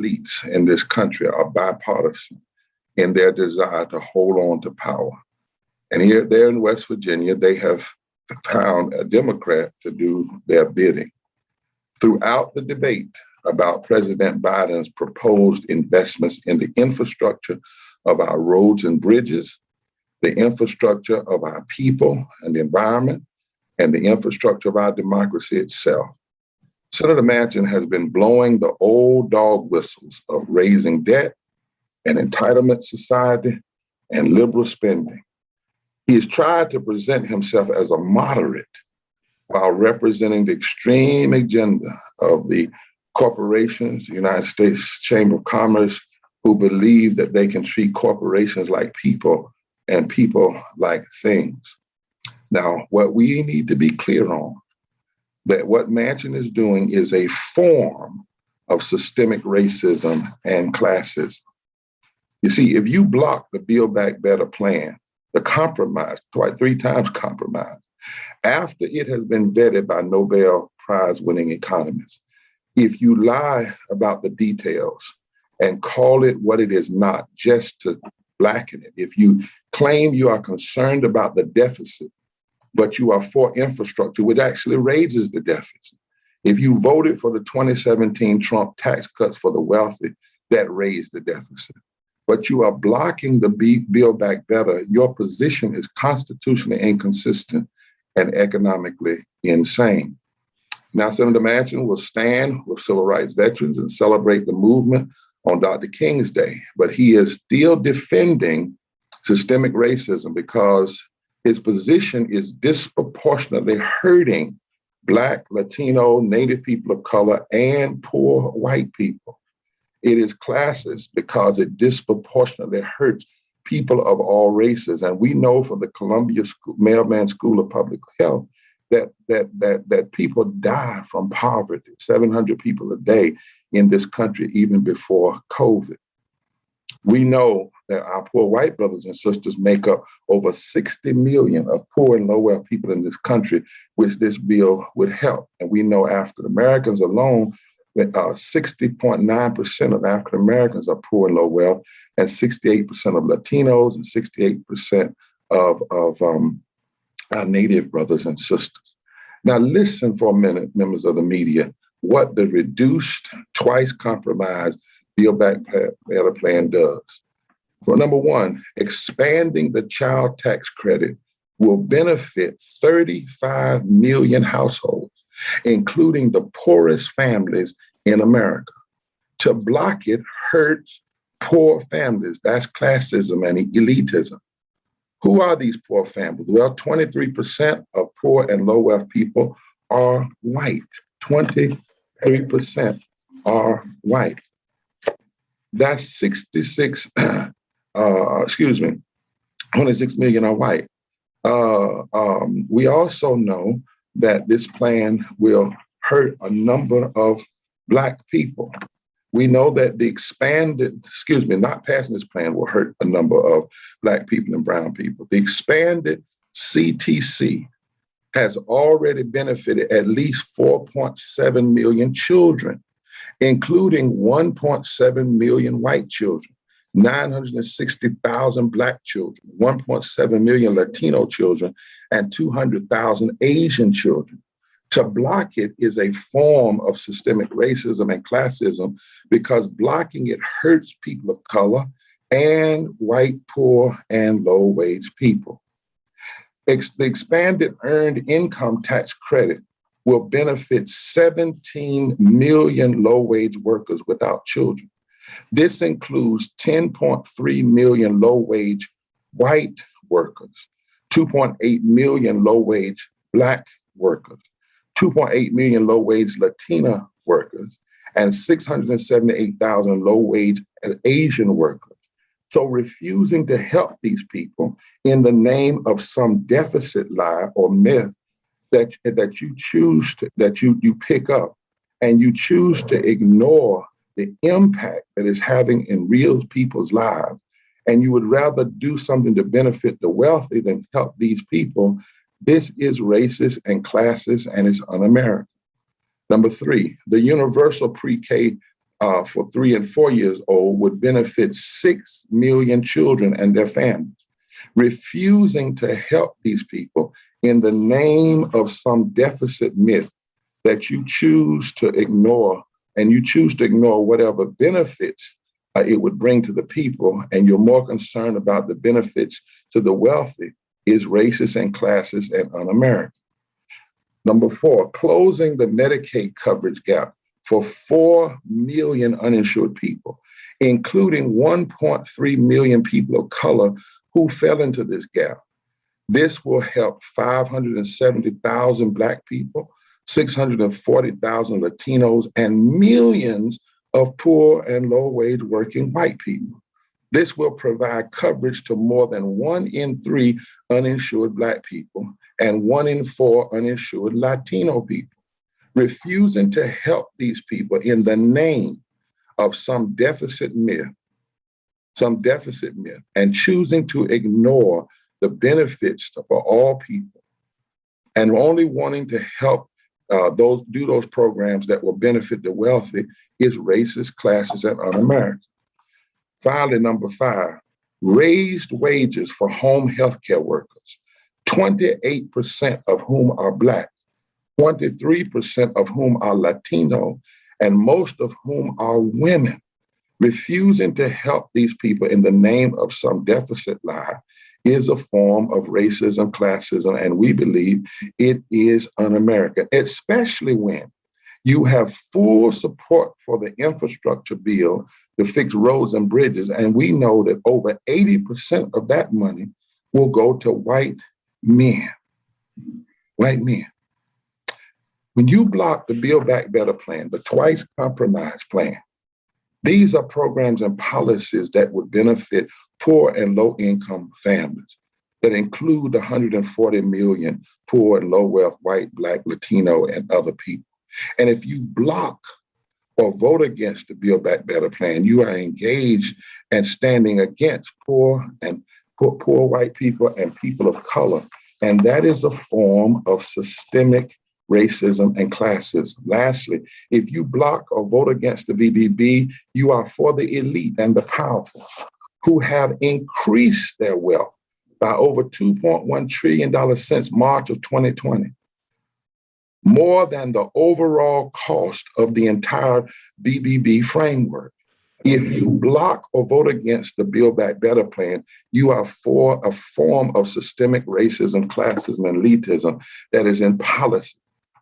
elites in this country are bipartisan in their desire to hold on to power. And here, there in West Virginia, they have found a Democrat to do their bidding. Throughout the debate about President Biden's proposed investments in the infrastructure of our roads and bridges, the infrastructure of our people and the environment, and the infrastructure of our democracy itself, Senator Manchin has been blowing the old dog whistles of raising debt and entitlement society and liberal spending. He has tried to present himself as a moderate while representing the extreme agenda of the corporations, the United States Chamber of Commerce, who believe that they can treat corporations like people and people like things. Now, what we need to be clear on, that what Manchin is doing is a form of systemic racism and classism. You see, if you block the Build Back Better plan, the compromise, twice, 3 times compromise, after it has been vetted by Nobel Prize winning economists, if you lie about the details and call it what it is not, just to blacken it, if you claim you are concerned about the deficit, but you are for infrastructure, which actually raises the deficit. If you voted for the 2017 Trump tax cuts for the wealthy, that raised the deficit. But you are blocking the Build Back Better, your position is constitutionally inconsistent and economically insane. Now, Senator Manchin will stand with civil rights veterans and celebrate the movement on Dr. King's Day, but he is still defending systemic racism because his position is disproportionately hurting Black, Latino, Native people of color, and poor white people. It is classist because it disproportionately hurts people of all races. And we know from the Columbia Mailman School of Public Health that people die from poverty, 700 people a day in this country, even before COVID. We know that our poor white brothers and sisters make up over 60 million of poor and low-wealth people in this country, which this bill would help. And we know African Americans alone, 60.9% of African Americans are poor and low wealth, and 68% of Latinos and 68% of our Native brothers and sisters. Now listen for a minute, members of the media, what the reduced, twice compromised Build Back Better plan does. For number one, expanding the child tax credit will benefit 35 million households, including the poorest families in America. To block it hurts poor families. That's classism and elitism. Who are these poor families? Well, 23% of poor and low wealth people are white. 23% are white. That's 26 million are white. We also know that this plan will hurt a number of Black people. We know that not passing this plan will hurt a number of Black people and brown people. The expanded CTC has already benefited at least 4.7 million children, including 1.7 million white children, 960,000 Black children, 1.7 million Latino children, and 200,000 Asian children. To block it is a form of systemic racism and classism because blocking it hurts people of color and white, poor, and low-wage people. The expanded earned income tax credit will benefit 17 million low-wage workers without children. This includes 10.3 million low-wage white workers, 2.8 million low-wage Black workers, 2.8 million low-wage Latina workers, and 678,000 low-wage Asian workers. So refusing to help these people in the name of some deficit lie or myth that you choose to, that you pick up, and you choose to ignore the impact that it's having in real people's lives, and you would rather do something to benefit the wealthy than help these people, this is racist and classist, and it's un-American. Number three, the universal pre-K for 3 and 4 years old would benefit 6 million children and their families. Refusing to help these people in the name of some deficit myth that you choose to ignore, and you choose to ignore whatever benefits it would bring to the people, and you're more concerned about the benefits to the wealthy, is racist and classist and un-American. Number 4, closing the Medicaid coverage gap for 4 million uninsured people, including 1.3 million people of color who fell into this gap. This will help 570,000 Black people, 640,000 Latinos, and millions of poor and low-wage working white people. This will provide coverage to more than 1 in 3 uninsured Black people and 1 in 4 uninsured Latino people. Refusing to help these people in the name of some deficit myth, and choosing to ignore the benefits for all people, and only wanting to help those programs that will benefit the wealthy is racist, classist, and un-American. Finally, number 5, raised wages for home healthcare workers, 28% of whom are Black, 23% of whom are Latino, and most of whom are women. Refusing to help these people in the name of some deficit lie is a form of racism, classism, and we believe it is un-American, especially when you have full support for the infrastructure bill to fix roads and bridges, and we know that over 80% of that money will go to white men. White men. When you block the Build Back Better plan, the twice compromise plan, these are programs and policies that would benefit poor and low-income families, that include the 140 million poor and low-wealth white, Black, Latino, and other people. And if you block or vote against the Build Back Better plan, you are engaged and standing against poor white people and people of color. And that is a form of systemic racism and classism. Lastly, if you block or vote against the BBB, you are for the elite and the powerful who have increased their wealth by over $2.1 trillion since March of 2020, more than the overall cost of the entire BBB framework. If you block or vote against the Build Back Better plan, you are for a form of systemic racism, classism, and elitism that is in policy.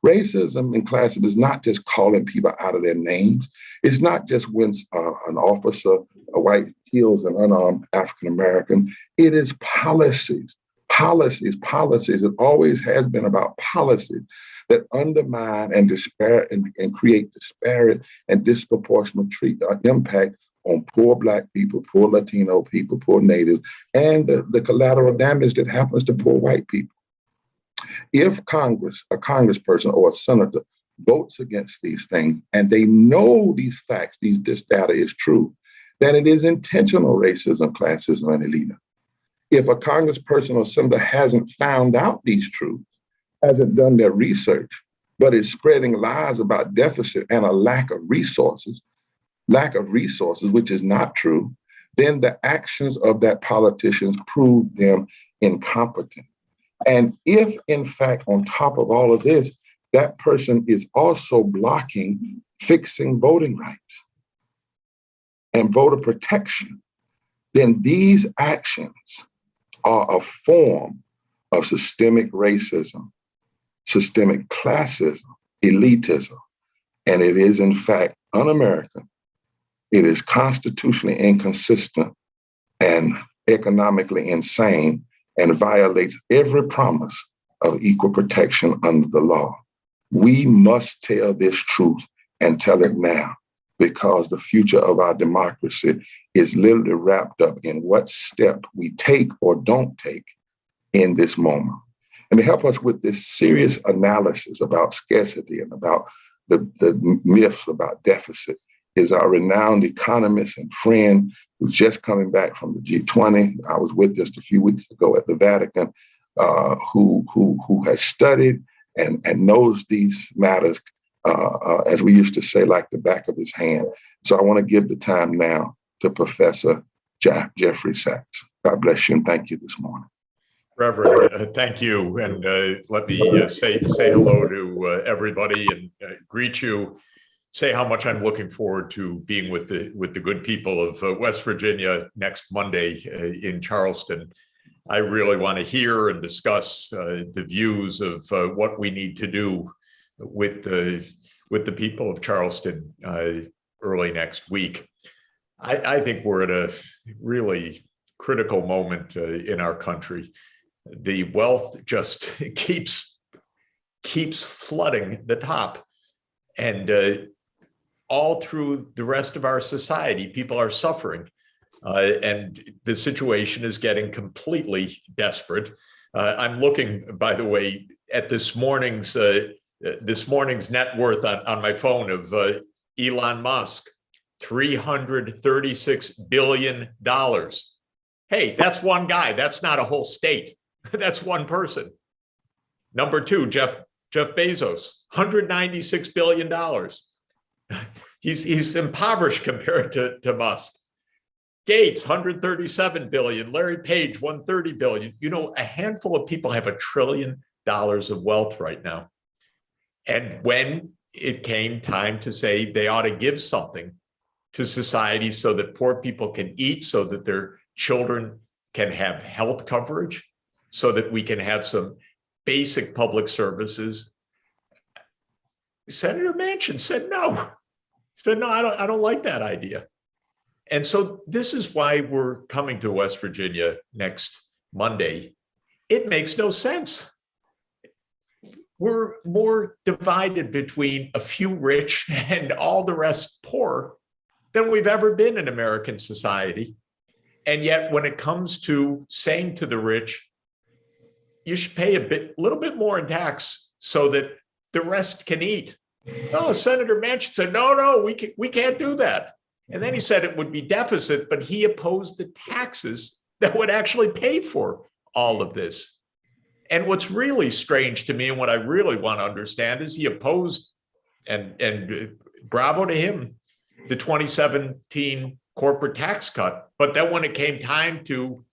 Racism and classism is not just calling people out of their names. It's not just when an officer, a white, kills an unarmed African-American. It is policies. It always has been about policies that undermine and create disparate and disproportionate impact on poor Black people, poor Latino people, poor Natives, and the collateral damage that happens to poor white people. If Congress, a congressperson or a senator votes against these things and they know these facts, this data is true, then it is intentional racism, classism, and elitism. If a congressperson or senator hasn't found out these truths, hasn't done their research, but is spreading lies about deficit and a lack of resources, which is not true, then the actions of that politician prove them incompetent. And if, in fact, on top of all of this, that person is also blocking fixing voting rights and voter protection, then these actions are a form of systemic racism, systemic classism, elitism, and it is, in fact, un-American. It is constitutionally inconsistent and economically insane, and violates every promise of equal protection under the law. We must tell this truth and tell it now, because the future of our democracy is literally wrapped up in what step we take or don't take in this moment. And to help us with this serious analysis about scarcity and about the myths about deficit is our renowned economist and friend who's just coming back from the G20. I was with just a few weeks ago at the Vatican, who has studied and knows these matters, as we used to say, like the back of his hand. So I want to give the time now to Professor Jeffrey Sachs. God bless you and thank you this morning. Reverend, thank you. And let me say hello to everybody and greet you. Say how much I'm looking forward to being with the good people of West Virginia next Monday in Charleston. I really want to hear and discuss the views of what we need to do with the people of Charleston early next week. I think we're at a really critical moment in our country. The wealth just keeps flooding the top, and all through the rest of our society, people are suffering, and the situation is getting completely desperate. I'm looking, by the way, at this morning's net worth on my phone of Elon Musk, $336 billion. Hey, that's one guy. That's not a whole state. That's one person. Number two, Jeff Bezos, $196 billion. He's impoverished compared to Musk. Gates, $137 billion. Larry Page, $130 billion. You know, a handful of people have $1 trillion of wealth right now. And when it came time to say they ought to give something to society so that poor people can eat, so that their children can have health coverage, so that we can have some basic public services, Senator Manchin said no. He said, no, I don't like that idea. And so this is why we're coming to West Virginia next Monday. It makes no sense. We're more divided between a few rich and all the rest poor than we've ever been in American society. And yet when it comes to saying to the rich, you should pay a little bit more in tax so that the rest can eat. No, Senator Manchin said, no, we can't do that. And then he said it would be deficit, but he opposed the taxes that would actually pay for all of this. And what's really strange to me and what I really want to understand is he opposed, and bravo to him, the 2017 corporate tax cut. But then when it came time to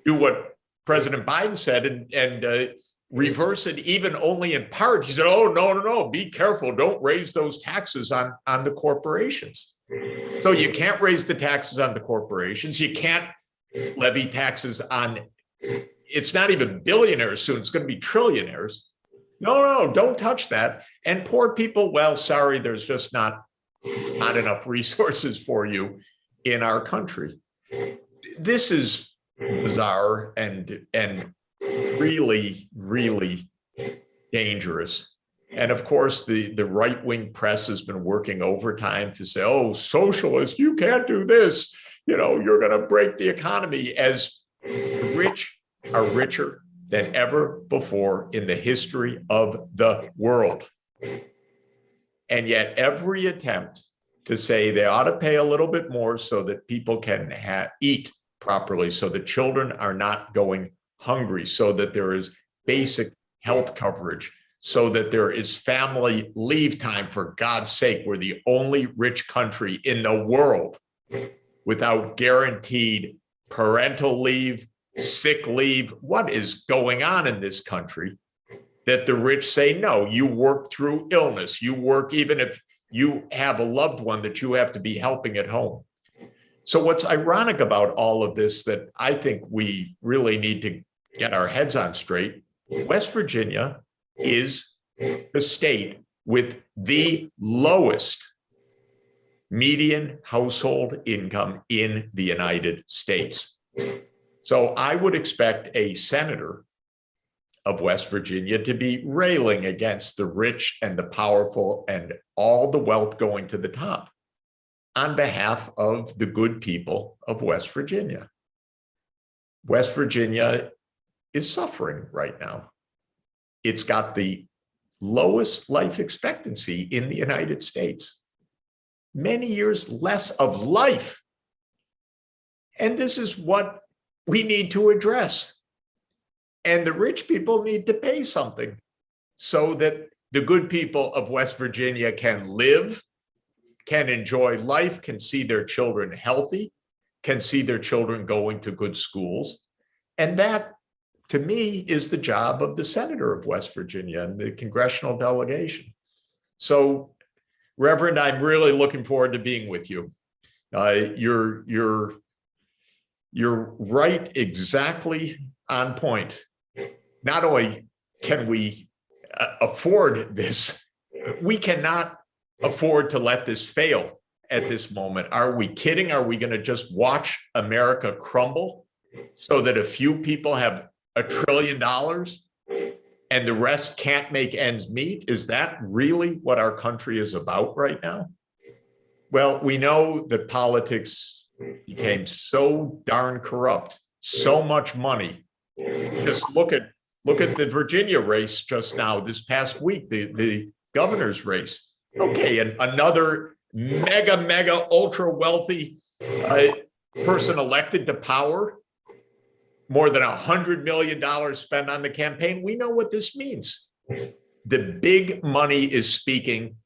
do what President Biden said and reverse it even only in part, he said, oh, no, be careful. Don't raise those taxes on the corporations. So you can't raise the taxes on the corporations. You can't levy taxes on, it's not even billionaires soon, it's going to be trillionaires. No, don't touch that. And poor people, well, sorry, there's just not enough resources for you in our country. This is bizarre and really, really dangerous. And of course, the right-wing press has been working overtime to say, oh, socialist, you can't do this. You know, you're going to break the economy, as the rich are richer than ever before in the history of the world. And yet every attempt to say they ought to pay a little bit more so that people can eat properly, so that children are not going hungry, so that there is basic health coverage, so that there is family leave time. For God's sake, we're the only rich country in the world without guaranteed parental leave, sick leave. What is going on in this country that the rich say, no, you work through illness, you work even if you have a loved one that you have to be helping at home. So what's ironic about all of this that I think we really need to get our heads on straight, West Virginia is the state with the lowest median household income in the United States. So I would expect a senator of West Virginia to be railing against the rich and the powerful and all the wealth going to the top on behalf of the good people of West Virginia. West Virginia is suffering right now. It's got the lowest life expectancy in the United States, many years less of life. And this is what we need to address. And the rich people need to pay something so that the good people of West Virginia can live, can enjoy life, can see their children healthy, can see their children going to good schools. And that, to me, is the job of the senator of West Virginia and the congressional delegation. So, Reverend, I'm really looking forward to being with you. You're right, exactly on point. Not only can we afford this, we cannot afford to let this fail at this moment. Are we kidding? Are we going to just watch America crumble so that a few people have $1 trillion and the rest can't make ends meet? Is that really what our country is about right now? Well, we know that politics became so darn corrupt, so much money. Just look at the Virginia race just now, this past week, the governor's race. Okay, and another mega ultra wealthy person elected to power, more than $100 million spent on the campaign. We know what this means. The big money is speaking.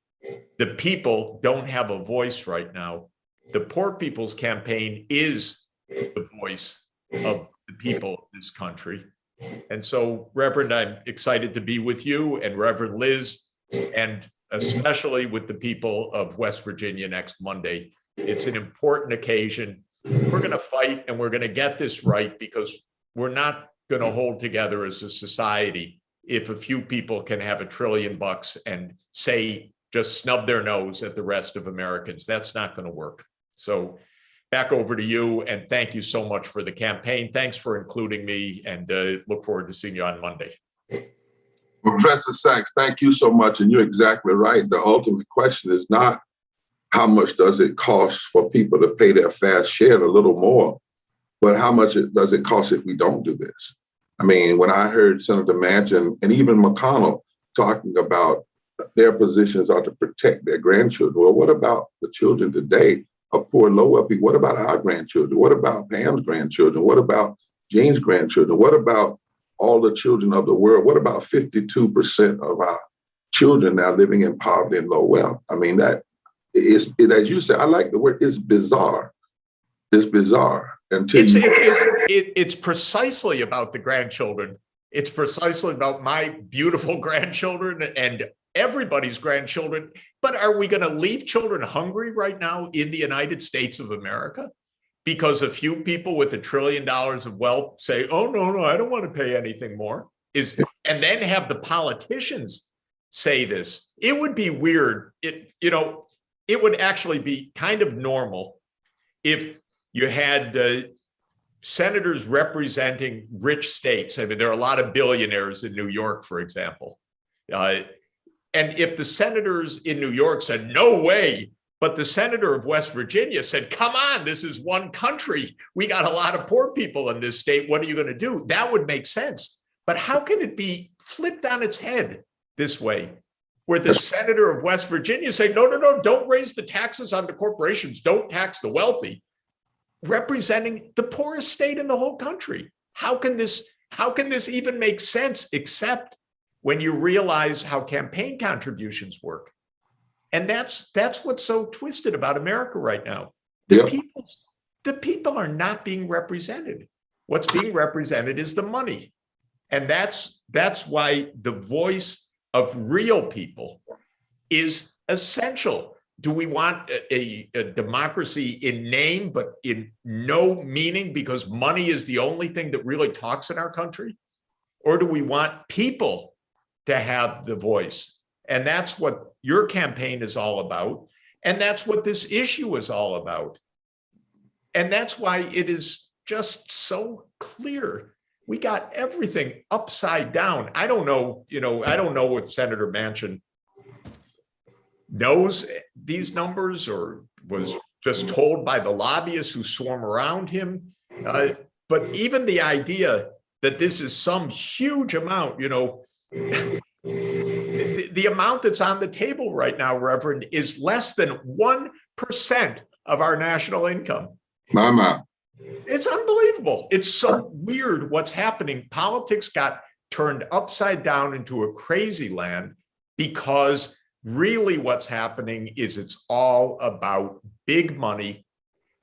The people don't have a voice right now. The Poor People's Campaign is the voice of the people of this country. And so, Reverend, I'm excited to be with you and Reverend Liz, and especially with the people of West Virginia next Monday. It's an important occasion. We're going to fight and we're going to get this right, because we're not going to hold together as a society if a few people can have $1 trillion and say, just snub their nose at the rest of Americans. That's not going to work. So back over to you, and thank you so much for the campaign. Thanks for including me, and look forward to seeing you on Monday. Professor Sachs, thank you so much. And you're exactly right. The ultimate question is not how much does it cost for people to pay their fair share and a little more, but how much does it cost if we don't do this? I mean, when I heard Senator Manchin and even McConnell talking about their positions are to protect their grandchildren. Well, what about the children today of poor, low-wealth people? What about our grandchildren? What about Pam's grandchildren? What about Jean's grandchildren? What about all the children of the world? What about 52% of our children now living in poverty and low wealth? I mean, that is, as you said, I like the word, it's bizarre. It's bizarre. It's precisely about the grandchildren. It's precisely about my beautiful grandchildren and everybody's grandchildren. But are we going to leave children hungry right now in the United States of America? Because a few people with $1 trillion of wealth say, oh, no, I don't want to pay anything more. And then have the politicians say this. It would be weird. It would actually be kind of normal if you had senators representing rich states. I mean, there are a lot of billionaires in New York, for example. And if the senators in New York said, no way, but the senator of West Virginia said, come on, this is one country. We got a lot of poor people in this state. What are you going to do? That would make sense. But how can it be flipped on its head this way, where the senator of West Virginia say, no, don't raise the taxes on the corporations. Don't tax the wealthy, representing the poorest state in the whole country? How can this even make sense, except when you realize how campaign contributions work? And that's what's so twisted about America right now. The people are not being represented. What's being represented is the money. And that's why the voice of real people is essential. Do we want a democracy in name, but in no meaning, because money is the only thing that really talks in our country? Or do we want people to have the voice? And that's what your campaign is all about. And that's what this issue is all about. And that's why it is just so clear. We got everything upside down. I don't know if Senator Manchin knows these numbers or was just told by the lobbyists who swarm around him. But even the idea that this is some huge amount, the amount that's on the table right now, Reverend, is less than 1% of our national income. Mama. It's unbelievable. It's so weird what's happening. Politics got turned upside down into a crazy land because really what's happening is it's all about big money,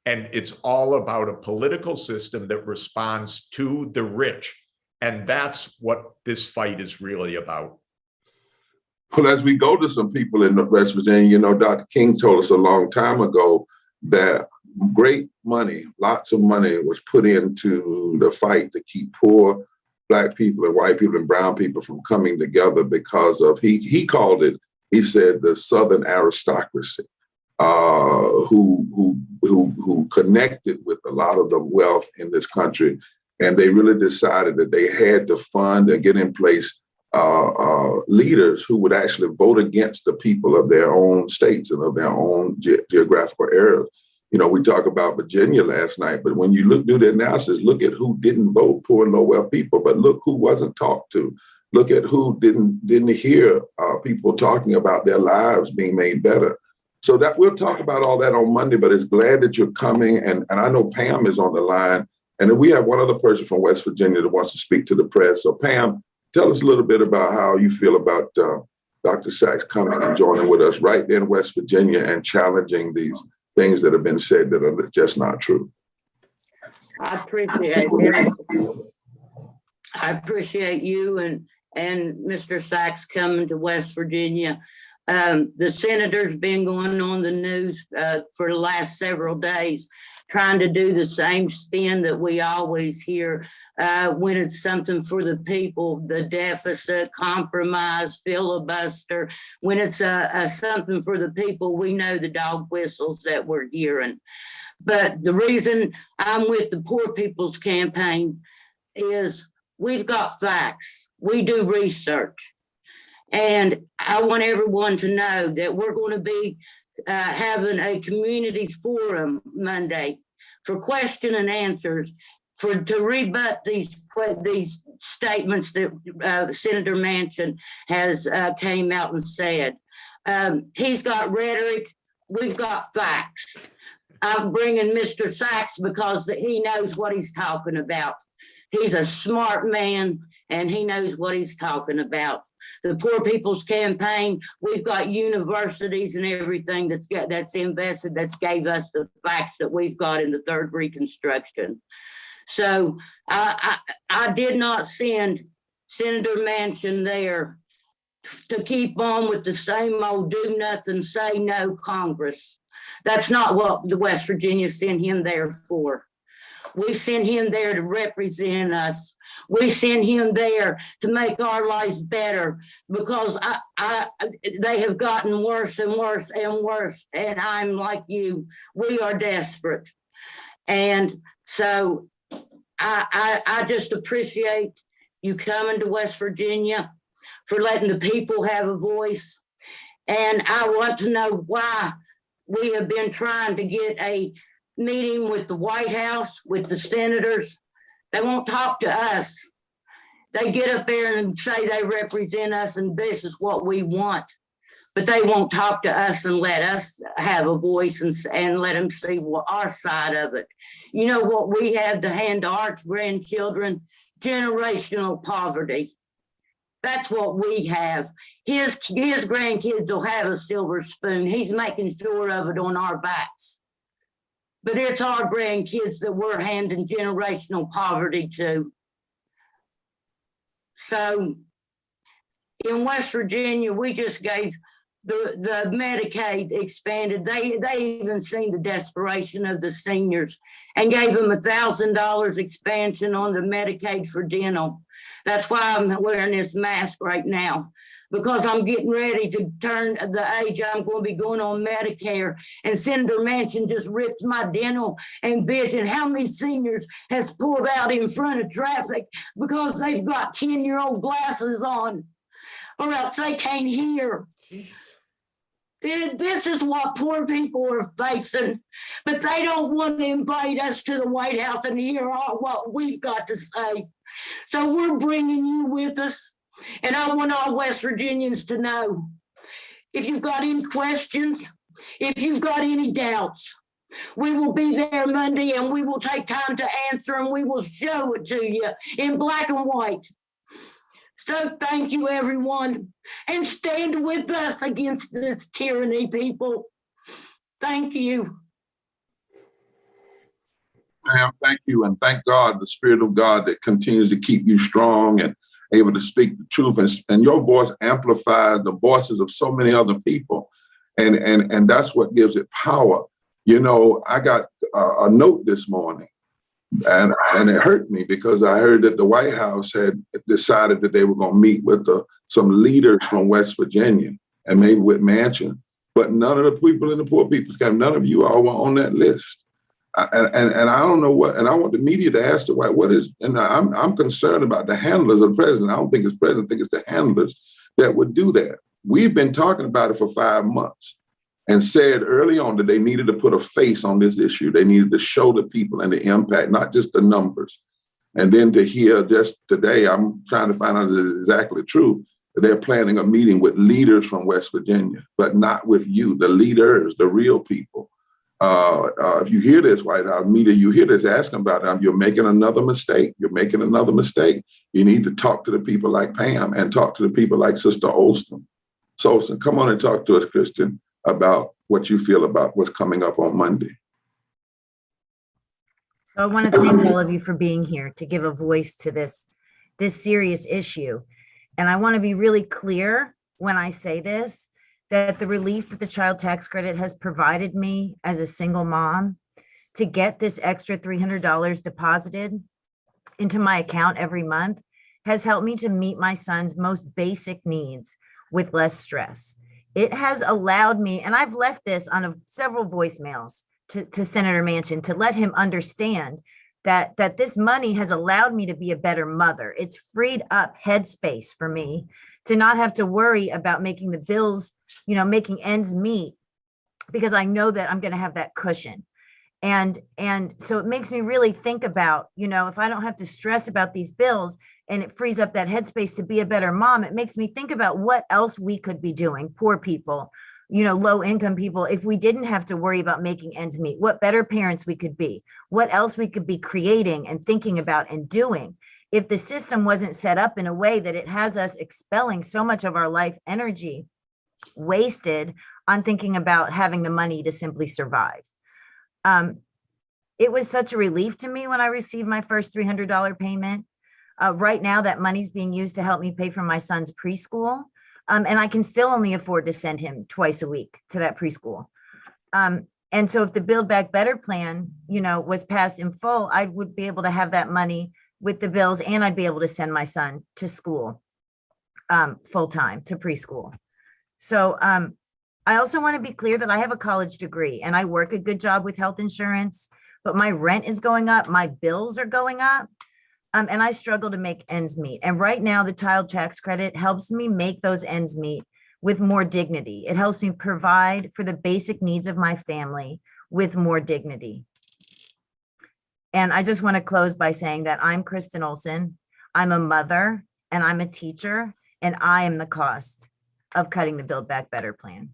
and it's all about a political system that responds to the rich. And that's what this fight is really about. Well, as we go to some people in West Virginia, you know, Dr. King told us a long time ago that great money, lots of money was put into the fight to keep poor Black people and white people and brown people from coming together because of, he called it, he said, the Southern aristocracy, who connected with a lot of the wealth in this country. And they really decided that they had to fund and get in place leaders who would actually vote against the people of their own states and of their own geographical areas. You know, we talked about Virginia last night, but when you do the analysis, look at who didn't vote, poor and low wealth people, but look who wasn't talked to. Look at who didn't hear people talking about their lives being made better. So that we'll talk about all that on Monday, but it's glad that you're coming. And I know Pam is on the line. And then we have one other person from West Virginia that wants to speak to the press. So Pam, tell us a little bit about how you feel about Dr. Sachs coming and joining with us right there in West Virginia and challenging these things that have been said that are just not true. I appreciate it. I appreciate you and Mr. Sachs coming to West Virginia. The senator's been going on the news for the last several days, trying to do the same spin that we always hear when it's something for the people, the deficit, compromise, filibuster. When it's something for the people, we know the dog whistles that we're hearing. But the reason I'm with the Poor People's Campaign is we've got facts. We do research. And I want everyone to know that we're going to be having a community forum Monday for question and answers to rebut these statements that Senator Manchin has came out and said. He's got rhetoric. We've got facts. I'm bringing Mr. Sachs because he knows what he's talking about. He's a smart man and he knows what he's talking about. The Poor People's Campaign, we've got universities and everything that's invested, that's gave us the facts that we've got in the third Reconstruction. So I did not send Senator Manchin there to keep on with the same old do nothing, say no Congress. That's not what the West Virginia sent him there for. We sent him there to represent us. We sent him there to make our lives better because they have gotten worse and worse and worse. And I'm like you, we are desperate. And so I just appreciate you coming to West Virginia, for letting the people have a voice. And I want to know why we have been trying to get a meeting with the White House, with the senators. They won't talk to us. They get up there and say they represent us and this is what we want, but they won't talk to us and let us have a voice and let them see our side of it. You know what we have to hand to our grandchildren? Generational poverty. That's what we have. His grandkids will have a silver spoon. He's making sure of it on our backs. But it's our grandkids that we're handing generational poverty to. So in West Virginia, we just gave the Medicaid expanded. They even seen the desperation of the seniors and gave them $1,000 expansion on the Medicaid for dental. That's why I'm wearing this mask right now, because I'm getting ready to turn the age I'm going to be going on Medicare. And Senator Manchin just ripped my dental and vision. How many seniors has pulled out in front of traffic because they've got 10-year-old glasses on, or else they can't hear. Jeez. This is what poor people are facing, but they don't want to invite us to the White House and hear what we've got to say. So we're bringing you with us. And I want all West Virginians to know, if you've got any questions, if you've got any doubts, we will be there Monday and we will take time to answer and we will show it to you in black and white. So thank you, everyone, and stand with us against this tyranny, people. Thank you. Ma'am, thank you. And thank God, the Spirit of God that continues to keep you strong and able to speak the truth. And your voice amplifies the voices of so many other people. And that's what gives it power. You know, I got a note this morning, and it hurt me because I heard that the White House had decided that they were going to meet with some leaders from West Virginia and maybe with Manchin, but none of the people in the Poor People's Cabinet, none of you all were on that list. And I don't know what, and I want the media to ask the White, what is, and I'm concerned about the handlers of the president. I don't think it's president, I think it's the handlers that would do that. We've been talking about it for 5 months and said early on that they needed to put a face on this issue. They needed to show the people and the impact, not just the numbers. And then to hear just today, I'm trying to find out if it's exactly true, that they're planning a meeting with leaders from West Virginia, but not with you, the leaders, the real people. If you hear this, White House media, you hear this asking about them, you're making another mistake. You're making another mistake. You need to talk to the people like Pam and talk to the people like Sister Olson. So come on and talk to us, Christian, about what you feel about what's coming up on Monday. So I want to thank all of you for being here to give a voice to this serious issue. And I want to be really clear when I say this, that the relief that the child tax credit has provided me as a single mom to get this extra $300 deposited into my account every month has helped me to meet my son's most basic needs with less stress. It has allowed me, and I've left this on several voicemails to Senator Manchin to let him understand that this money has allowed me to be a better mother. It's freed up headspace for me to not have to worry about making the bills, making ends meet, because I know that I'm going to have that cushion. And so it makes me really think about, if I don't have to stress about these bills and it frees up that headspace to be a better mom, it makes me think about what else we could be doing, poor people, low income people, if we didn't have to worry about making ends meet, what better parents we could be, what else we could be creating and thinking about and doing. If the system wasn't set up in a way that it has us expelling so much of our life energy wasted on thinking about having the money to simply survive. It was such a relief to me when I received my first $300 payment. Right now, that money's being used to help me pay for my son's preschool. And I can still only afford to send him twice a week to that preschool. And so if the Build Back Better plan, was passed in full, I would be able to have that money with the bills, and I'd be able to send my son to school full time, to preschool. So I also want to be clear that I have a college degree and I work a good job with health insurance, but my rent is going up, my bills are going up, and I struggle to make ends meet. And right now, the child tax credit helps me make those ends meet with more dignity. It helps me provide for the basic needs of my family with more dignity. And I just want to close by saying that I'm Kristen Olson. I'm a mother and I'm a teacher, and I am the cost of cutting the Build Back Better plan.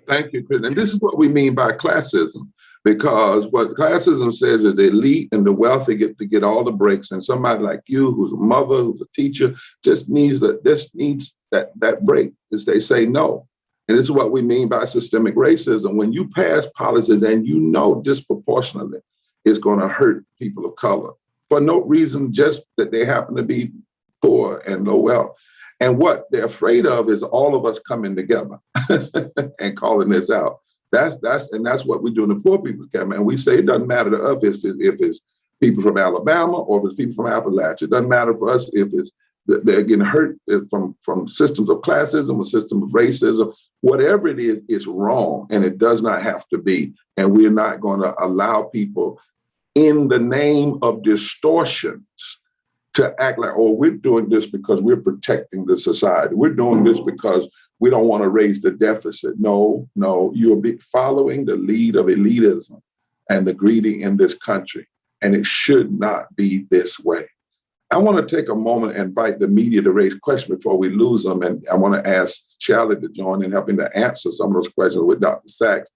Thank you, Kristen. And this is what we mean by classism, because what classism says is the elite and the wealthy get to get all the breaks, and somebody like you, who's a mother, who's a teacher, just needs that break, as they say no. And this is what we mean by systemic racism. When you pass policies and disproportionately it's going to hurt people of color for no reason, just that they happen to be poor and low wealth. And what they're afraid of is all of us coming together and calling this out. That's what we do in the Poor People's Cabinet. And we say it doesn't matter to us if it's people from Alabama or if it's people from Appalachia. It doesn't matter for us if it's they're getting hurt from systems of classism or systems of racism. Whatever it is, it's wrong, and it does not have to be. And we're not going to allow people, in the name of distortions, to act like, oh, we're doing this because we're protecting the society. We're doing this because we don't want to raise the deficit. No, you'll be following the lead of elitism and the greedy in this country. And it should not be this way. I want to take a moment and invite the media to raise questions before we lose them. And I want to ask Charlie to join in helping to answer some of those questions with Dr. Sachs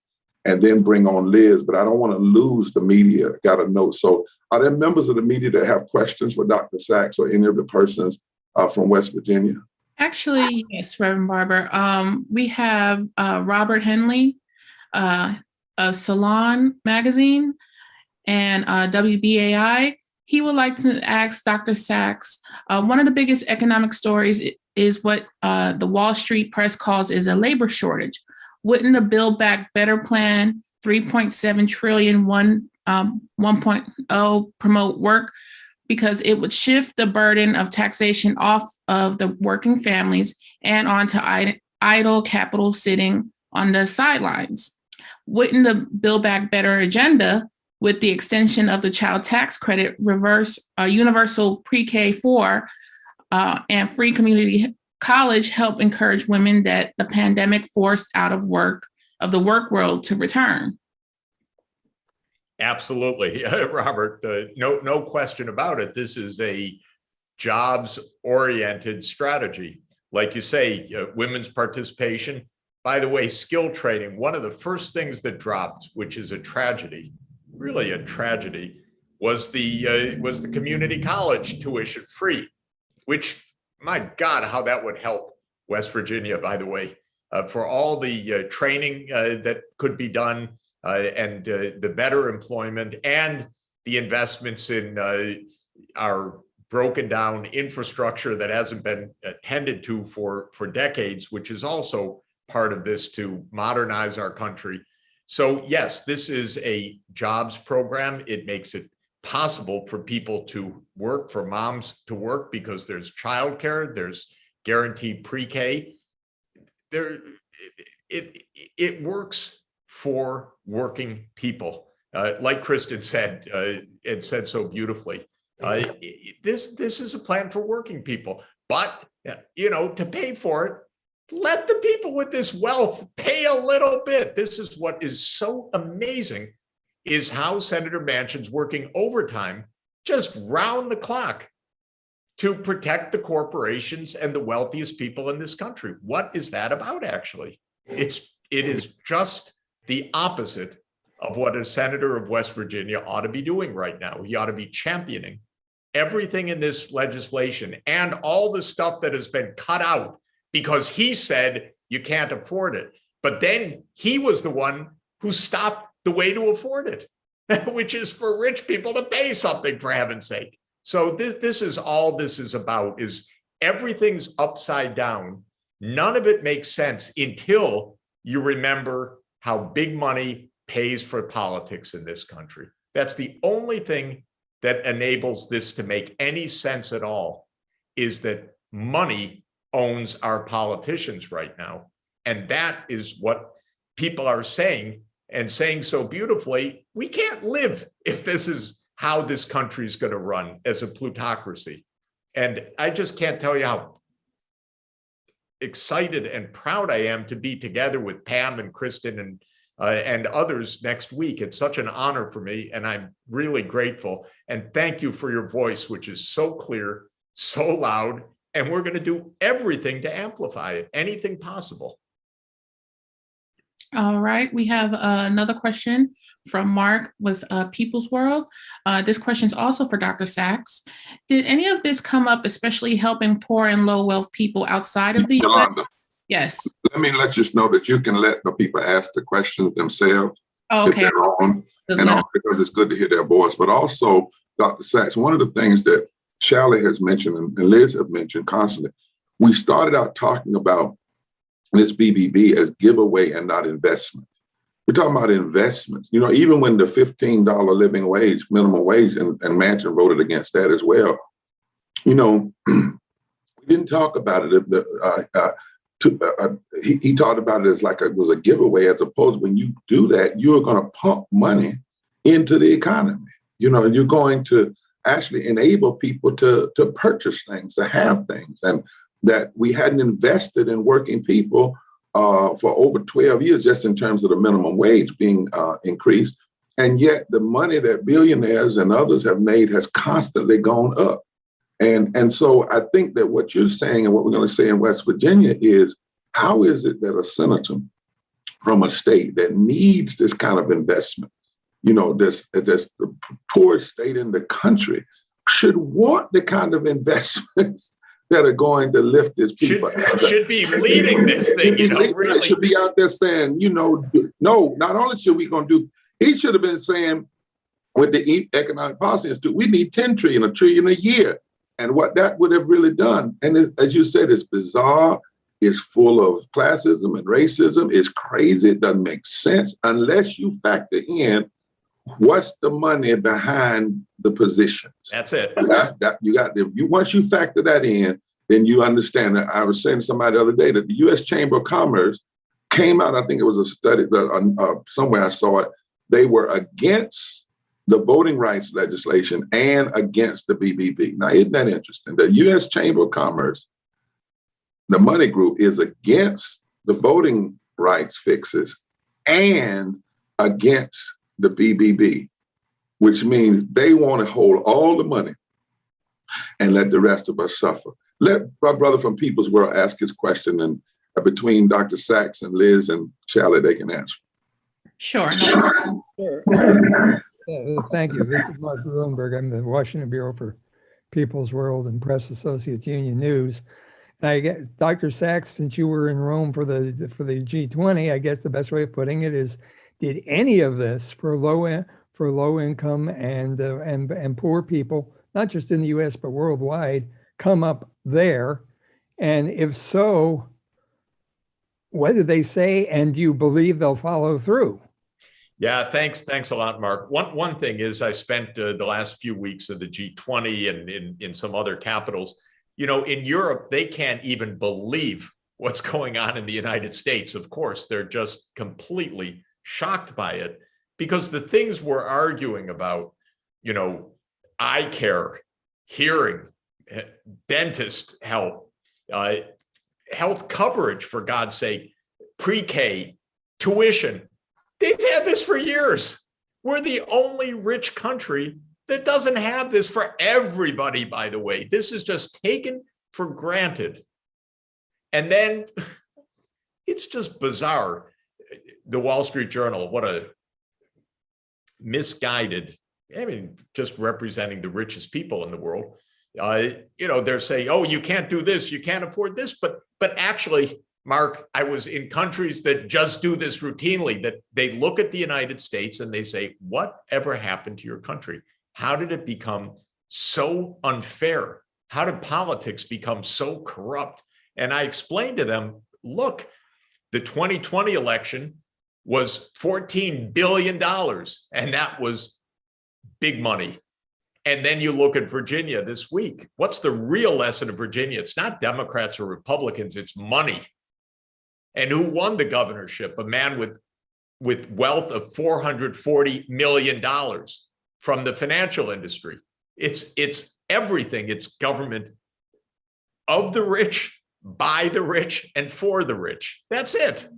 and then bring on Liz, but I don't want to lose the media. Got a note. So are there members of the media that have questions for Dr. Sachs or any of the persons from West Virginia? Actually, yes, Reverend Barber. We have Robert Henley of Salon Magazine and WBAI. He would like to ask Dr. Sachs, one of the biggest economic stories is what the Wall Street press calls is a labor shortage. Wouldn't the Build Back Better plan, 3.7 trillion, 1.0 promote work? Because it would shift the burden of taxation off of the working families and onto idle capital sitting on the sidelines. Wouldn't the Build Back Better agenda, with the extension of the child tax credit, reverse universal pre-K4 and free community college, help encourage women that the pandemic forced out of the work world to return? Absolutely, Robert. No question about it. This is a jobs-oriented strategy. Like you say, women's participation. By the way, skill training, one of the first things that dropped, which is a tragedy, really a tragedy, was the community college tuition free, which, my God, how that would help West Virginia, by the way, for all the training that could be done, and the better employment and the investments in our broken down infrastructure that hasn't been attended to for decades, which is also part of this to modernize our country. So yes, this is a jobs program. It makes it possible for people to work, for moms to work, because there's childcare, there's guaranteed pre-K. It works for working people. Like Kristen said, and said so beautifully, this is a plan for working people. But, to pay for it, let the people with this wealth pay a little bit. This is what is so amazing, is how Senator Manchin's working overtime, just round the clock, to protect the corporations and the wealthiest people in this country. What is that about, actually? It is just the opposite of what a senator of West Virginia ought to be doing right now. He ought to be championing everything in this legislation and all the stuff that has been cut out because he said you can't afford it. But then he was the one who stopped the way to afford it, which is for rich people to pay something, for heaven's sake. So this is all this is about, is everything's upside down. None of it makes sense until you remember how big money pays for politics in this country. That's the only thing that enables this to make any sense at all, is that money owns our politicians right now. And that is what people are saying, and saying so beautifully. We can't live if this is how this country is going to run, as a plutocracy. And I just can't tell you how excited and proud I am to be together with Pam and Kristen and others next week. It's such an honor for me, and I'm really grateful. And thank you for your voice, which is so clear, so loud, and we're going to do everything to amplify it, anything possible. All right, we have another question from Mark with People's World. This question is also for Dr. Sachs. Did any of this come up, especially helping poor and low wealth people outside of the Yolanda, US? Yes. let me let you know that you can let the people ask the questions themselves. Oh, okay. If they're on, and also because it's good to hear their voice. But also, Dr. Sachs, one of the things that Shally has mentioned and Liz have mentioned constantly, we started out talking about this BBB as giveaway and not investment. We're talking about investments. Even when the $15 living wage, minimum wage, and Manchin voted against that as well, we didn't talk about it. He talked about it as like it was a giveaway, as opposed to when you do that, you're going to pump money into the economy. You're going to actually enable people to purchase things, to have things, and that we hadn't invested in working people for over 12 years, just in terms of the minimum wage being increased. And yet the money that billionaires and others have made has constantly gone up. And so I think that what you're saying and what we're going to say in West Virginia is, how is it that a senator from a state that needs this kind of investment, this the poorest state in the country should want the kind of investments that are going to lift this people. Should be leading this thing, really. Should be out there saying, no, not only should we going to do, he should have been saying with the Economic Policy Institute, we need 10 trillion, $1 trillion a year. And what that would have really done. And as you said, it's bizarre. It's full of classism and racism. It's crazy. It doesn't make sense unless you factor in what's the money behind the positions. That's it. Once you factor that in, then you understand that. I was saying to somebody the other day that the U.S. Chamber of Commerce came out, I think it was a study, somewhere I saw it, they were against the voting rights legislation and against the BBB. Now, isn't that interesting? The U.S. Chamber of Commerce, the money group, is against the voting rights fixes and against the BBB, which means they want to hold all the money and let the rest of us suffer. Let my brother from People's World ask his question, and between Dr. Sachs and Liz and Shelley, they can answer. Sure. Sure. Thank you. This is Mark Bloomberg. I'm the Washington Bureau for People's World and Press Associates Union News. And I guess, Dr. Sachs, since you were in Rome for the G20, I guess the best way of putting it is, did any of this for low income and poor people, not just in the U.S. but worldwide, come up there? And if so, what did they say? And do you believe they'll follow through? Yeah, thanks a lot, Mark. One thing is, I spent the last few weeks of the G20 and in some other capitals. In Europe, they can't even believe what's going on in the United States. Of course, they're just completely shocked by it, because the things we're arguing about, eye care, hearing, dentist help, health coverage, for God's sake, pre-K, tuition, they've had this for years. We're the only rich country that doesn't have this for everybody, by the way. This is just taken for granted. And then it's just bizarre. The Wall Street Journal, what a misguided, just representing the richest people in the world. They're saying, oh, you can't do this, you can't afford this. But actually, Mark, I was in countries that just do this routinely, that they look at the United States and they say, whatever happened to your country? How did it become so unfair? How did politics become so corrupt? And I explained to them, look, the 2020 election was $14 billion, and that was big money. And then you look at Virginia this week. What's the real lesson of Virginia? It's not Democrats or Republicans, it's money. And who won the governorship? A man with wealth of $440 million from the financial industry. It's everything. It's government of the rich, by the rich, and for the rich. That's it.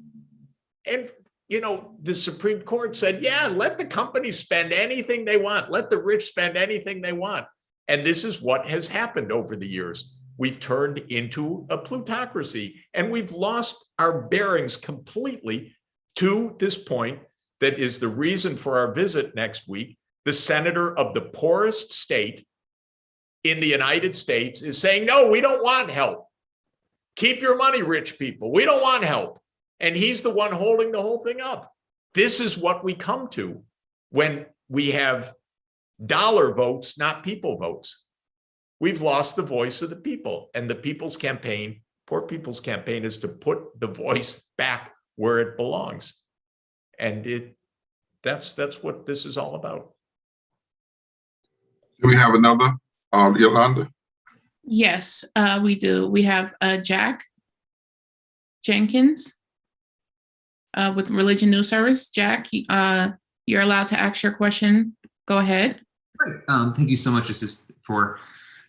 And the Supreme Court said, yeah, let the companies spend anything they want. Let the rich spend anything they want. And this is what has happened over the years. We've turned into a plutocracy, and we've lost our bearings completely to this point that is the reason for our visit next week. The senator of the poorest state in the United States is saying, no, we don't want help. Keep your money, rich people. We don't want help. And he's the one holding the whole thing up. This is what we come to when we have dollar votes, not people votes. We've lost the voice of the people, and the people's campaign, poor people's campaign, is to put the voice back where it belongs. And that's what this is all about. Do we have another, Yolanda? Yes, we do. We have Jack Jenkins with Religion News Service. Jack, you're allowed to ask your question. Go ahead. Great. Thank you so much. This is for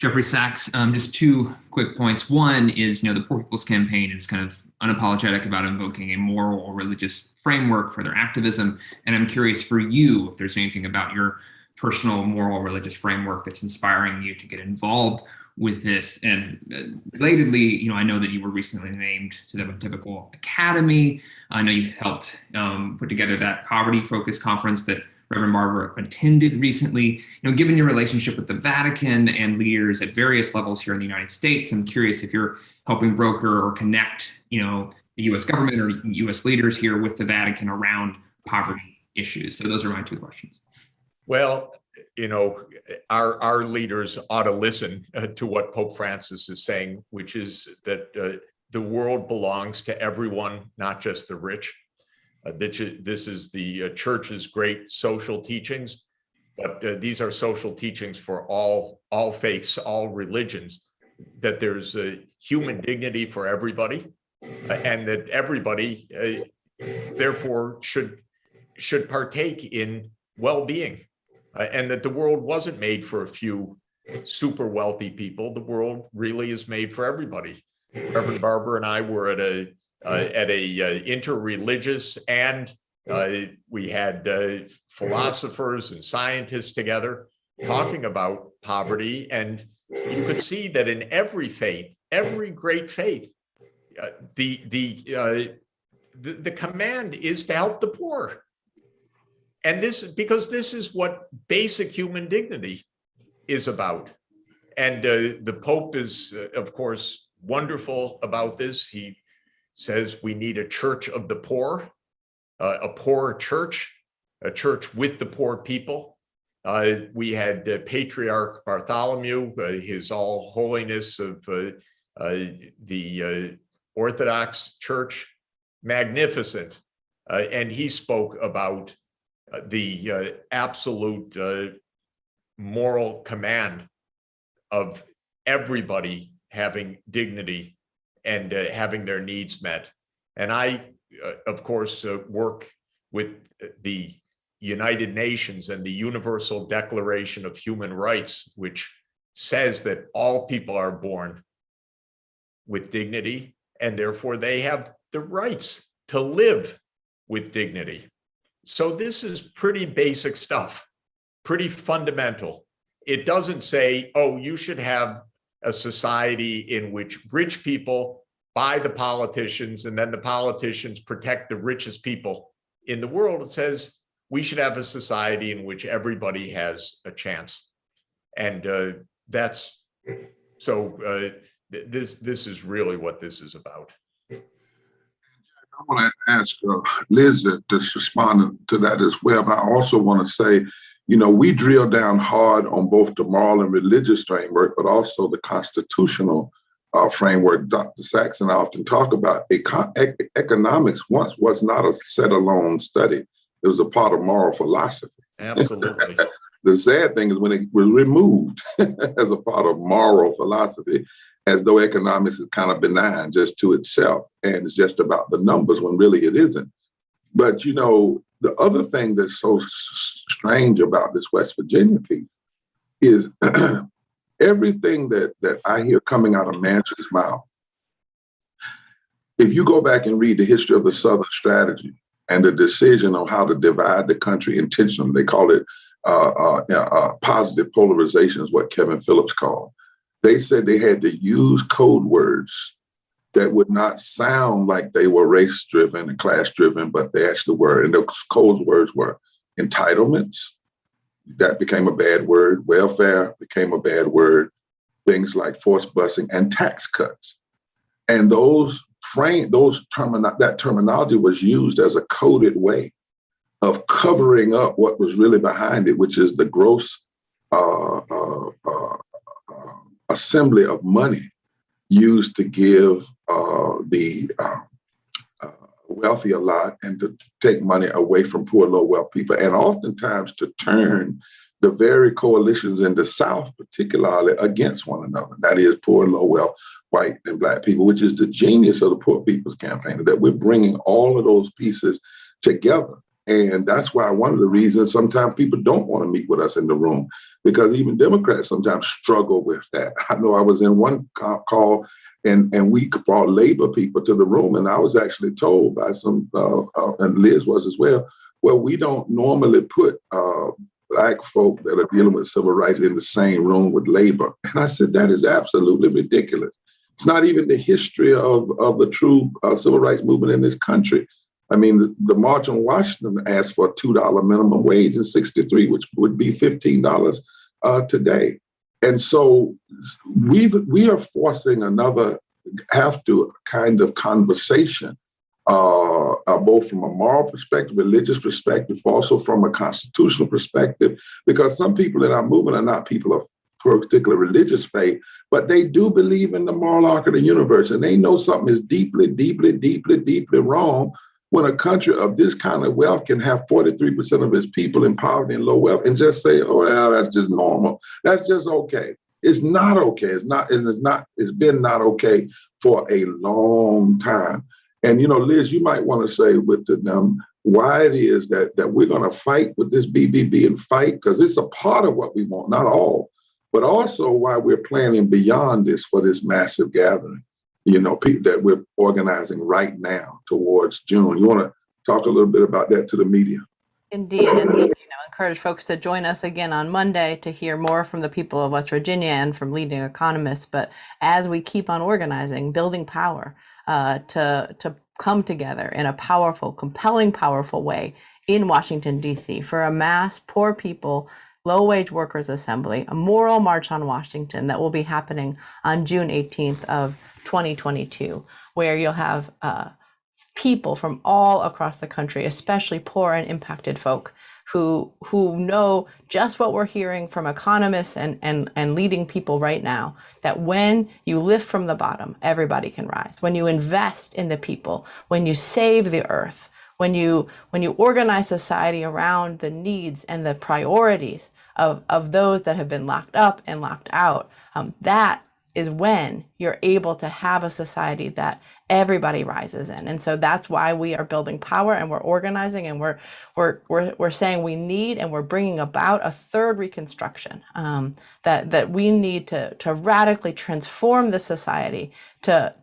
Jeffrey Sachs. Just two quick points. One is, the Poor People's Campaign is kind of unapologetic about invoking a moral or religious framework for their activism. And I'm curious for you, if there's anything about your personal moral or religious framework that's inspiring you to get involved with this? And relatedly, I know that you were recently named to the Typical Academy. I know you helped put together that poverty-focused conference that Reverend Barber attended recently. Given your relationship with the Vatican and leaders at various levels here in the United States, I'm curious if you're helping broker or connect, the U.S. government or U.S. leaders here with the Vatican around poverty issues. So those are my two questions. Well, our leaders ought to listen to what Pope Francis is saying, which is that the world belongs to everyone, not just the rich. This is the church's great social teachings, but these are social teachings for all faiths, all religions, that there's a human dignity for everybody, and that everybody therefore should partake in well-being, and that the world wasn't made for a few super wealthy people. The world really is made for everybody. Reverend Barber and I were at a interreligious, and we had philosophers and scientists together talking about poverty, and you could see that in every faith, every great faith, the command is to help the poor. And because this is what basic human dignity is about. And the Pope is, of course, wonderful about this. He says we need a church of the poor, a poor church, a church with the poor people. We had Patriarch Bartholomew, his all holiness of the Orthodox Church, magnificent. And he spoke about the absolute moral command of everybody having dignity and having their needs met. And I, of course, work with the United Nations and the Universal Declaration of Human Rights, which says that all people are born with dignity, and therefore they have the rights to live with dignity. So this is pretty basic stuff, pretty fundamental. It doesn't say, oh, you should have a society in which rich people buy the politicians and then the politicians protect the richest people in the world. It says we should have a society in which everybody has a chance. And this is really what this is about. I want to ask Liz to respond to that as well. But I also want to say, we drill down hard on both the moral and religious framework, but also the constitutional framework. Dr. Sachs and I often talk about economics once was not a set-alone study. It was a part of moral philosophy. Absolutely. The sad thing is when it was removed as a part of moral philosophy, as though economics is kind of benign just to itself, and it's just about the numbers when really it isn't. But, the other thing that's so strange about this West Virginia piece is everything that I hear coming out of Manchin's mouth. If you go back and read the history of the Southern strategy and the decision on how to divide the country intentionally, they call it positive polarization is what Kevin Phillips called. They said they had to use code words that would not sound like they were race-driven and class-driven, but they actually were. And those code words were entitlements. That became a bad word. Welfare became a bad word. Things like forced busing and tax cuts. And that terminology was used as a coded way of covering up what was really behind it, which is the gross assembly of money used to give the wealthy a lot and to take money away from poor, low wealth people, and oftentimes to turn the very coalitions in the South, particularly against one another. That is poor, low wealth, white and black people, which is the genius of the Poor People's Campaign, that we're bringing all of those pieces together. And that's why one of the reasons sometimes people don't want to meet with us in the room, because even Democrats sometimes struggle with that. I know I was in one call and we brought labor people to the room, and I was actually told by some, and Liz was as well, we don't normally put black black folk that are dealing with civil rights in the same room with labor. And I said, that is absolutely ridiculous. It's not even the history of the true civil rights movement in this country. I mean, the March on Washington asked for a $2 minimum wage in '63, which would be $15 today. And so we are forcing have to kind of conversation, both from a moral perspective, religious perspective, also from a constitutional perspective, because some people in our movement are not people of particular religious faith, but they do believe in the moral arc of the universe, and they know something is deeply, deeply, deeply, deeply wrong when a country of this kind of wealth can have 43% of its people in poverty and low wealth and just say, oh, well, that's just normal. That's just okay. It's not okay. It's been not okay for a long time. And, Liz, you might want to say with them why it is that we're going to fight with this BBB and fight, because it's a part of what we want, not all, but also why we're planning beyond this for this massive gathering, people that we're organizing right now towards June. You want to talk a little bit about that to the media? Indeed, and encourage folks to join us again on Monday to hear more from the people of West Virginia and from leading economists. But as we keep on organizing, building power to come together in a powerful, compelling, powerful way in Washington, D.C. for a mass poor people, low-wage workers assembly, a moral march on Washington that will be happening on June 18th of 2022, where you'll have people from all across the country, especially poor and impacted folk, who know just what we're hearing from economists and leading people right now, that when you lift from the bottom, everybody can rise. When you invest in the people, when you save the earth, when you organize society around the needs and the priorities of those that have been locked up and locked out, that is when you're able to have a society that everybody rises in. And so that's why we are building power, and we're organizing, and we're saying we need, and we're bringing about a third Reconstruction, that we need to radically transform the society to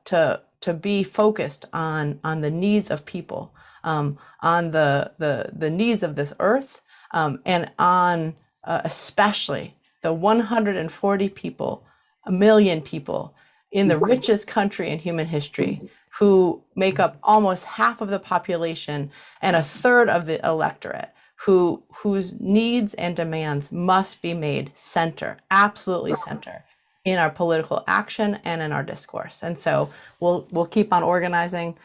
be focused on the needs of people, on the needs of this earth, and on especially the 140 people, a million people in the richest country in human history, who make up almost half of the population and a third of the electorate, whose needs and demands must be made center, absolutely center, in our political action and in our discourse. And so we'll keep on organizing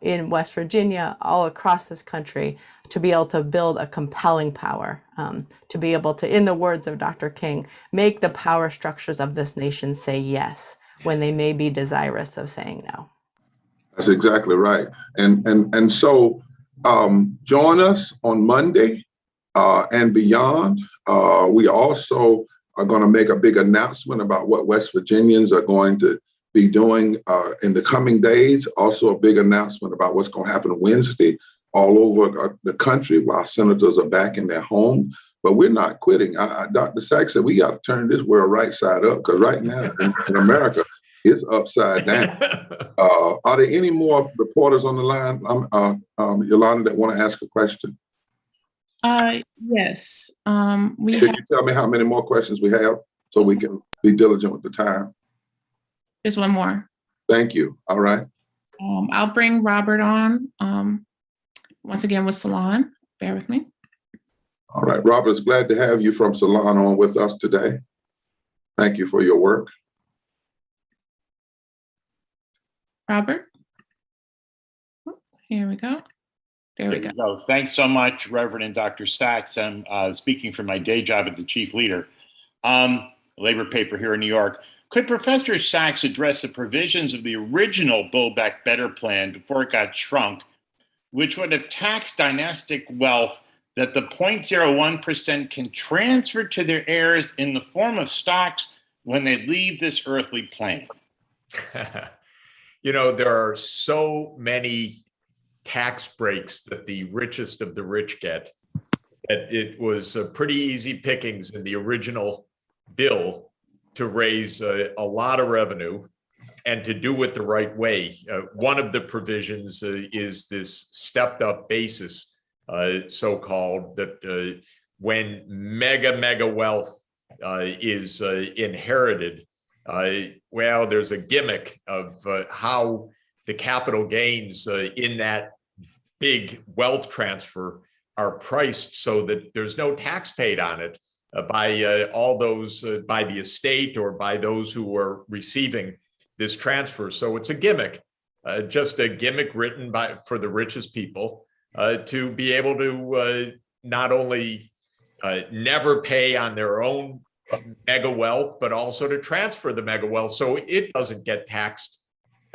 in West Virginia, all across this country, to be able to build a compelling power, to be able to, in the words of Dr. King, make the power structures of this nation say yes when they may be desirous of saying no. That's exactly right. And so join us on Monday and beyond. We also are going to make a big announcement about what West Virginians are going to be doing in the coming days. Also a big announcement about what's going to happen Wednesday all over the country while senators are back in their home. But we're not quitting. Dr. Sachs said we got to turn this world right side up, because right now in America, it's upside down. Are there any more reporters on the line, Yolanda, that want to ask a question? Yes. Can you tell me how many more questions we have so we can be diligent with the time? Just one more. Thank you. All right. I'll bring Robert on once again with Salon. Bear with me. All right. Robert, it's glad to have you from Salon on with us today. Thank you for your work. Robert. Here we go. There we go. Thanks so much, Reverend and Dr. Sachs. I'm speaking from my day job at the Chief Leader, labor paper here in New York. Could Professor Sachs address the provisions of the original Build Back Better plan before it got shrunk, which would have taxed dynastic wealth that the 0.01% can transfer to their heirs in the form of stocks when they leave this earthly plane? There are so many tax breaks that the richest of the rich get that it was pretty easy pickings in the original bill to raise a lot of revenue and to do it the right way. One of the provisions is this stepped up basis, so-called, that when mega wealth is inherited, well, there's a gimmick of how the capital gains in that big wealth transfer are priced so that there's no tax paid on it by all those, by the estate or by those who are receiving this transfer. So it's a gimmick, just a gimmick written for the richest people to be able to not only never pay on their own mega wealth, but also to transfer the mega wealth so it doesn't get taxed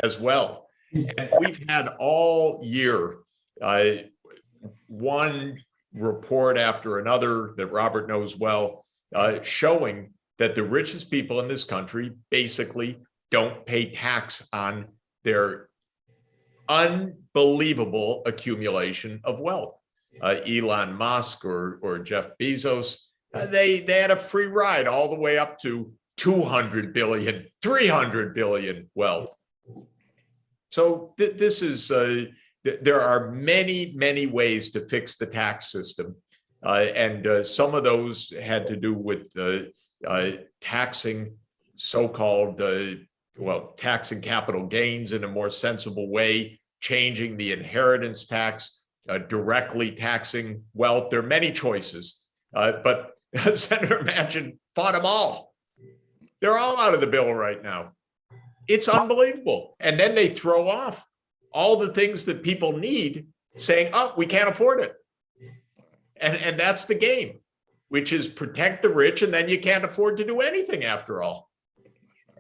as well. And we've had all year one report after another that Robert knows well, showing that the richest people in this country basically don't pay tax on their unbelievable accumulation of wealth. Elon Musk or Jeff Bezos, they had a free ride all the way up to 200 billion, 300 billion wealth. So this is, there are many ways to fix the tax system. And some of those had to do with taxing so-called, taxing capital gains in a more sensible way, changing the inheritance tax, directly taxing wealth. There are many choices, but Senator Manchin fought them all. They're all out of the bill right now. It's unbelievable. And then they throw off all the things that people need, saying, oh, we can't afford it. And that's the game, which is protect the rich, and then you can't afford to do anything after all.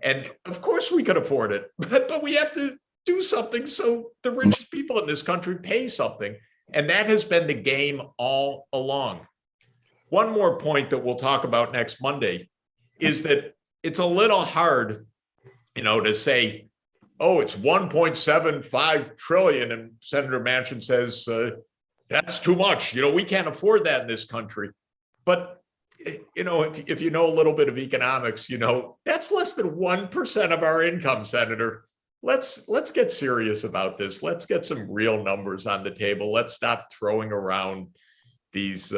And of course we could afford it, but we have to do something so the richest people in this country pay something. And that has been the game all along. One more point that we'll talk about next Monday is that it's a little hard, to say, oh, it's 1.75 trillion. And Senator Manchin says, that's too much. We can't afford that in this country. But, if you know a little bit of economics, that's less than 1% of our income, Senator. Let's get serious about this. Let's get some real numbers on the table. Let's stop throwing around these,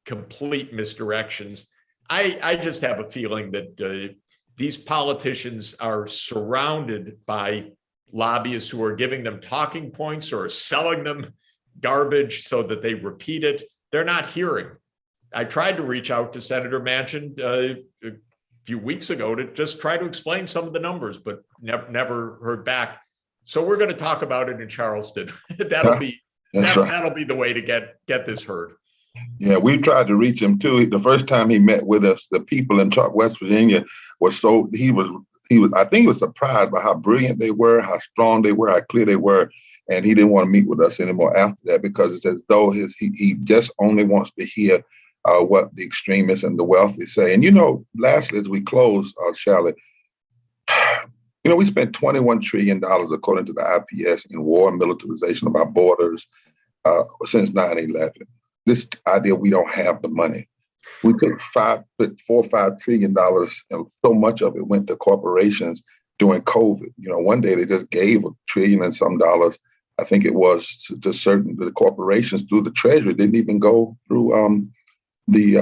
complete misdirections. I just have a feeling that these politicians are surrounded by lobbyists who are giving them talking points or selling them garbage so that they repeat it. They're not hearing. I tried to reach out to Senator Manchin a few weeks ago to just try to explain some of the numbers, but never heard back. So we're going to talk about it in Charleston. That'll be the way to get this heard. Yeah, we tried to reach him too. The first time he met with us, the people in West Virginia were he was I think he was surprised by how brilliant they were, how strong they were, how clear they were. And he didn't want to meet with us anymore after that, because it's as though he just only wants to hear what the extremists and the wealthy say. And, lastly, as we close, Charlotte, we spent $21 trillion, according to the IPS, in war and militarization of our borders since 9/11. This idea we don't have the money. We took $4 or $5 trillion, and so much of it went to corporations during COVID. One day they just gave $1 trillion and some dollars, I think it was, to certain the corporations through the Treasury. Didn't even go through the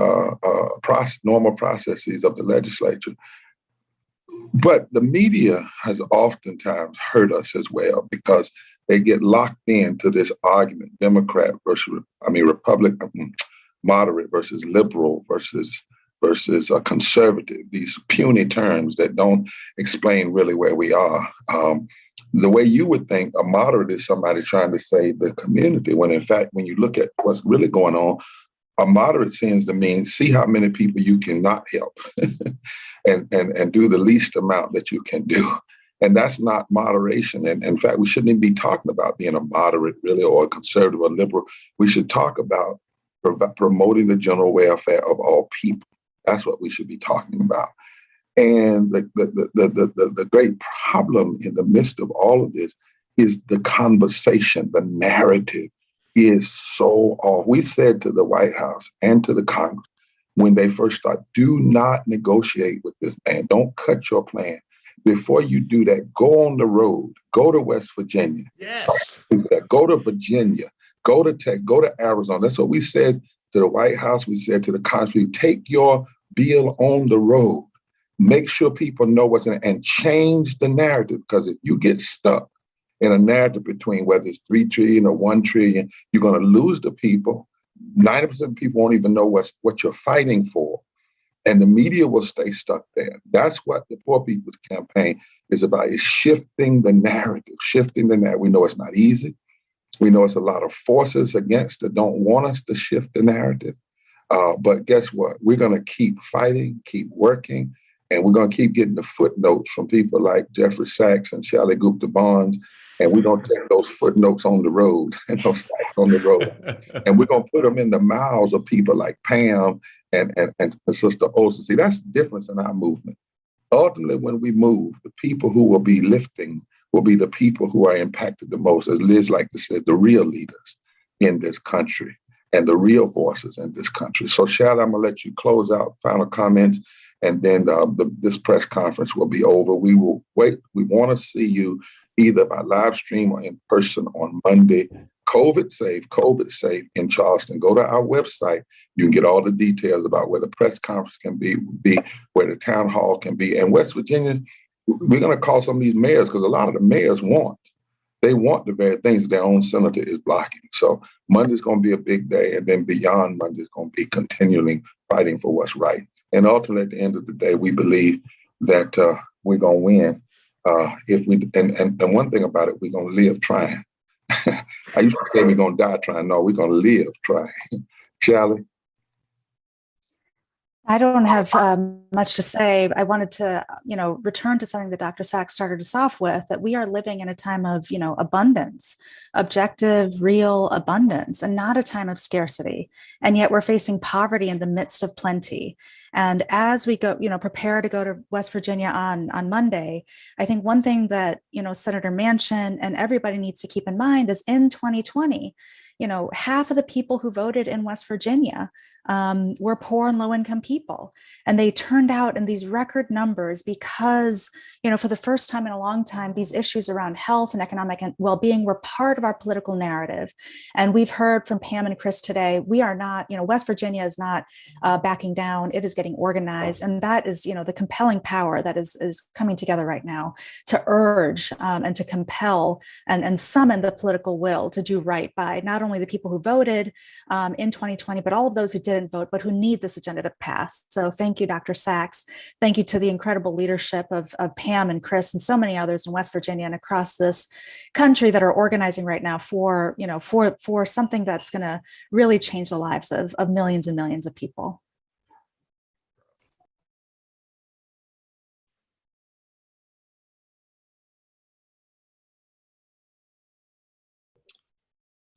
normal processes of the legislature. But the media has oftentimes hurt us as well, because they get locked into this argument, Democrat versus, Republican, moderate versus liberal versus conservative, these puny terms that don't explain really where we are. The way you would think a moderate is somebody trying to save the community, when in fact, when you look at what's really going on, a moderate seems to mean see how many people you cannot help and do the least amount that you can do. And that's not moderation. And in fact, we shouldn't even be talking about being a moderate, really, or a conservative or liberal. We should talk about promoting the general welfare of all people. That's what we should be talking about. And the great problem in the midst of all of this is the conversation, the narrative is so off. We said to the White House and to the Congress when they first started, do not negotiate with this man. Don't cut your plan. Before you do that, go on the road, go to West Virginia. Yes. Go to Virginia, go to Arizona. That's what we said to the White House, we said to the Congress, take your bill on the road. Make sure people know what's in it and change the narrative. Because if you get stuck in a narrative between whether it's 3 trillion or 1 trillion, you're going to lose the people. 90% of people won't even know what you're fighting for. And the media will stay stuck there. That's what the Poor People's Campaign is about, is shifting the narrative, shifting the narrative. We know it's not easy. We know it's a lot of forces against that don't want us to shift the narrative. But guess what? We're going to keep fighting, keep working, and we're going to keep getting the footnotes from people like Jeffrey Sachs and Shelley Gupta Barnes. And we're going to take those footnotes on the road and those facts on the road. And we're going to put them in the mouths of people like Pam and Sister Olsen. See, that's the difference in our movement. Ultimately, when we move, the people who will be lifting will be the people who are impacted the most. As Liz like to say, the real leaders in this country and the real voices in this country. So, Shelley, I'm going to let you close out, final comments, and then this press conference will be over. We will wait. We want to see you either by live stream or in person on Monday. COVID safe in Charleston. Go to our website. You can get all the details about where the press conference can be, where the town hall can be. And West Virginia, we're going to call some of these mayors, because a lot of the mayors want the very things their own senator is blocking. So Monday's going to be a big day. And then beyond Monday is going to be continually fighting for what's right. And ultimately, at the end of the day, we believe that we're going to win. And one thing about it, we're going to live trying. I used to say we're going to die trying. No, we're going to live trying. Shelley? I don't have much to say. I wanted to, return to something that Dr. Sachs started us off with, that we are living in a time of, abundance, objective, real abundance, and not a time of scarcity. And yet we're facing poverty in the midst of plenty. And as we go, prepare to go to West Virginia on Monday, I think one thing that, Senator Manchin and everybody needs to keep in mind is in 2020, half of the people who voted in West Virginia were poor and low-income people. And they turned out in these record numbers because, for the first time in a long time, these issues around health and economic well-being were part of our political narrative. And we've heard from Pam and Chris today, we are not, West Virginia is not backing down. It is getting organized. And that is, the compelling power that is coming together right now to urge and to compel and summon the political will to do right by not only the people who voted in 2020, but all of those who didn't vote, but who need this agenda to pass. So thank you, Dr. Sachs. Thank you to the incredible leadership of Pam and Chris and so many others in West Virginia and across this country that are organizing right now for something that's going to really change the lives of millions and millions of people.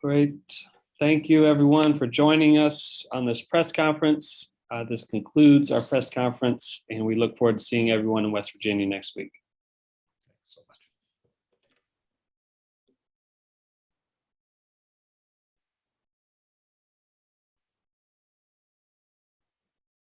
Great. Thank you, everyone, for joining us on this press conference. This concludes our press conference, and we look forward to seeing everyone in West Virginia next week.